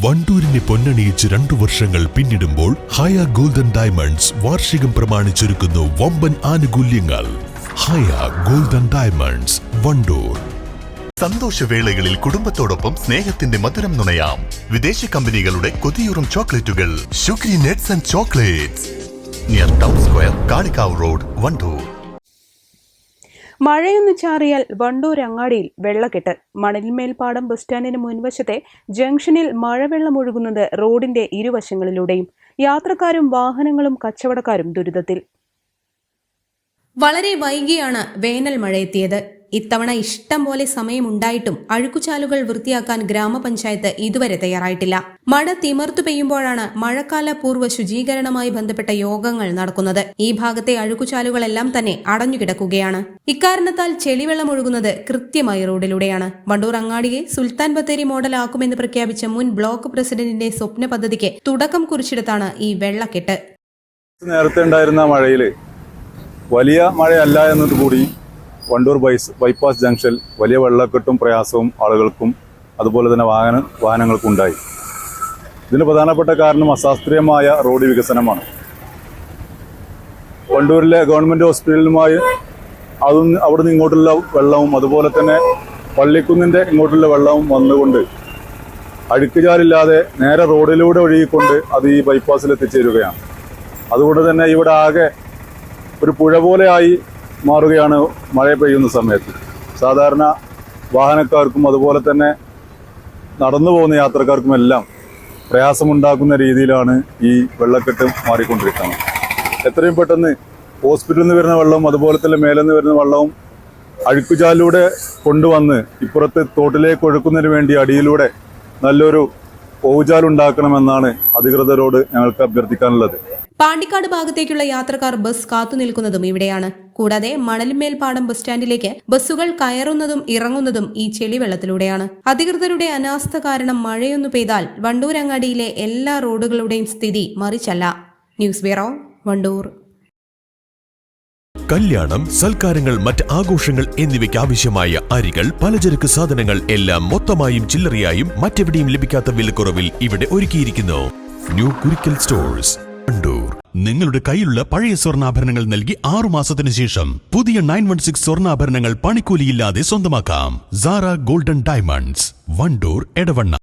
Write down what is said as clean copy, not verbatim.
വണ്ടൂരിനെ പൊന്നണിയിച്ച് 2 വർഷങ്ങൾ പിന്നിടുമ്പോൾ ഹയ golden diamonds വാർഷികം പ്രമാണിച്ചൊരുക്കുന്നു വമ്പൻ ആനുകൂല്യങ്ങൾ. Haya golden diamonds, Wandoor. സന്തോഷവേളകളിൽ കുടുംബത്തോടൊപ്പം സ്നേഹത്തിന്റെ മധുരം നുണയാം. വിദേശ കമ്പനികളുടെ കൊതിയൂറും ചോക്ലേറ്റുകൾ ഷുഗ്രി നെറ്റ്സ് and chocolates, near town square, Kalikavu road, Wandoor. മഴയൊന്ന് ചാറിയാൽ വണ്ടൂർ അങ്ങാടിയിൽ വെള്ളക്കെട്ട്. മണലിന്മേൽപ്പാടം ബസ് സ്റ്റാൻഡിന് മുൻവശത്തെ ജംഗ്ഷനിൽ മഴവെള്ളം ഒഴുകുന്നത് റോഡിന്റെ ഇരുവശങ്ങളിലൂടെയും. യാത്രക്കാരും വാഹനങ്ങളും കച്ചവടക്കാരും ദുരിതത്തിൽ. വളരെ വൈകിയാണ് വേനൽ മഴ എത്തിയത്. ഇത്തവണ ഇഷ്ടം പോലെ സമയമുണ്ടായിട്ടും അഴുക്കുചാലുകൾ വൃത്തിയാക്കാൻ ഗ്രാമപഞ്ചായത്ത് ഇതുവരെ തയ്യാറായിട്ടില്ല. മഴ തിമർത്തു പെയ്യുമ്പോഴാണ് മഴക്കാല പൂർവ്വ ശുചീകരണവുമായി ബന്ധപ്പെട്ട യോഗങ്ങൾ നടക്കുന്നത്. ഈ ഭാഗത്തെ അഴുക്കുചാലുകളെല്ലാം തന്നെ അടഞ്ഞുകിടക്കുകയാണ്. ഇക്കാരണത്താൽ ചെളിവെള്ളം ഒഴുകുന്നത് കൃത്യമായി റോഡിലൂടെയാണ്. വണ്ടൂർ അങ്ങാടിയെ സുൽത്താൻ ബത്തേരി മോഡലാക്കുമെന്ന് പ്രഖ്യാപിച്ച മുൻ ബ്ലോക്ക് പ്രസിഡന്റിന്റെ സ്വപ്ന പദ്ധതിക്ക് തുടക്കം കുറിച്ചിടത്താണ് ഈ വെള്ളക്കെട്ട്. നേരത്തെ ഉണ്ടായിരുന്ന മഴയില് വലിയ മഴയല്ല എന്നത് കൂടി വണ്ടൂർ ബൈപ്പാസ് ജംഗ്ഷൻ വലിയ വെള്ളക്കെട്ടും പ്രയാസവും ആളുകൾക്കും അതുപോലെ തന്നെ വാഹനങ്ങൾക്കും ഉണ്ടായി. ഇതിന് പ്രധാനപ്പെട്ട കാരണം അശാസ്ത്രീയമായ റോഡ് വികസനമാണ്. വണ്ടൂരിലെ ഗവൺമെന്റ് ഹോസ്പിറ്റലുമായി അവിടുന്ന് ഇങ്ങോട്ടുള്ള വെള്ളവും അതുപോലെ തന്നെ പള്ളിക്കുന്നിന്റെ ഇങ്ങോട്ടുള്ള വെള്ളവും വന്നുകൊണ്ട് അഴുക്കുചാലില്ലാതെ നേരെ റോഡിലൂടെ ഒഴുകിക്കൊണ്ട് അത് ഈ ബൈപ്പാസിൽ എത്തിച്ചേരുകയാണ്. അതുകൊണ്ട് തന്നെ ഇവിടെ ആകെ ഒരു പുഴ പോലെയായി മാറുകയാണ് മഴ പെയ്യുന്ന സമയത്ത്. സാധാരണ വാഹനക്കാർക്കും അതുപോലെ തന്നെ നടന്നു പോകുന്ന യാത്രക്കാർക്കുമെല്ലാം പ്രയാസമുണ്ടാക്കുന്ന രീതിയിലാണ് ഈ വെള്ളക്കെട്ട് മാറിക്കൊണ്ടിരിക്കുന്നത്. എത്രയും പെട്ടെന്ന് ഹോസ്പിറ്റലിൽ നിന്ന് വരുന്ന വെള്ളവും അതുപോലെ തന്നെ മേലിൽ നിന്ന് വരുന്ന വെള്ളവും അഴുക്കുചാലിലൂടെ കൊണ്ടുവന്ന് ഇപ്പുറത്ത് തോട്ടിലേക്ക് ഒഴുക്കുന്നതിന് വേണ്ടി അടിയിലൂടെ നല്ലൊരു ഓവുചാലുണ്ടാക്കണമെന്നാണ് അധികൃതരോട് ഞങ്ങൾക്ക് അഭ്യർത്ഥിക്കാനുള്ളത്. പാണ്ടിക്കാട് ഭാഗത്തേക്കുള്ള യാത്രക്കാർ ബസ് കാത്തുനിൽക്കുന്നതും ഇവിടെയാണ്. കൂടാതെ മണലിന്മേൽപ്പാടം ബസ് സ്റ്റാൻഡിലേക്ക് ബസ്സുകൾ കയറുന്നതും ഇറങ്ങുന്നതും ഈ ചെളിവെള്ളത്തിലൂടെയാണ്. അധികൃതരുടെ അനാസ്ഥ കാരണം മഴയൊന്നു പെയ്താൽ വണ്ടൂരങ്ങാടിയിലെ എല്ലാ റോഡുകളുടെയും സ്ഥിതി മറിച്ചല്ല. News bureau, Wandoor. കല്യാണം, സൽക്കാരങ്ങൾ, മറ്റ് ആഘോഷങ്ങൾ എന്നിവയ്ക്ക് ആവശ്യമായ അരികൾ, പലചരക്ക് സാധനങ്ങൾ എല്ലാം മൊത്തമായും ചില്ലറയായും മറ്റെവിടെയും ലഭിക്കാത്ത വിലക്കുറവിൽ ഇവിടെ ഒരുക്കിയിരിക്കുന്നു. New Kurikkal stores, Wandoor. നിങ്ങളുടെ കയ്യിലുള്ള പഴയ സ്വർണ്ണാഭരണങ്ങൾ നൽകി 6 മാസത്തിനു ശേഷം പുതിയ 916 സ്വർണ്ണാഭരണങ്ങൾ പണിക്കൂലിയില്ലാതെ സ്വന്തമാക്കാം. Sara golden diamonds, Wandoor, Edavanna.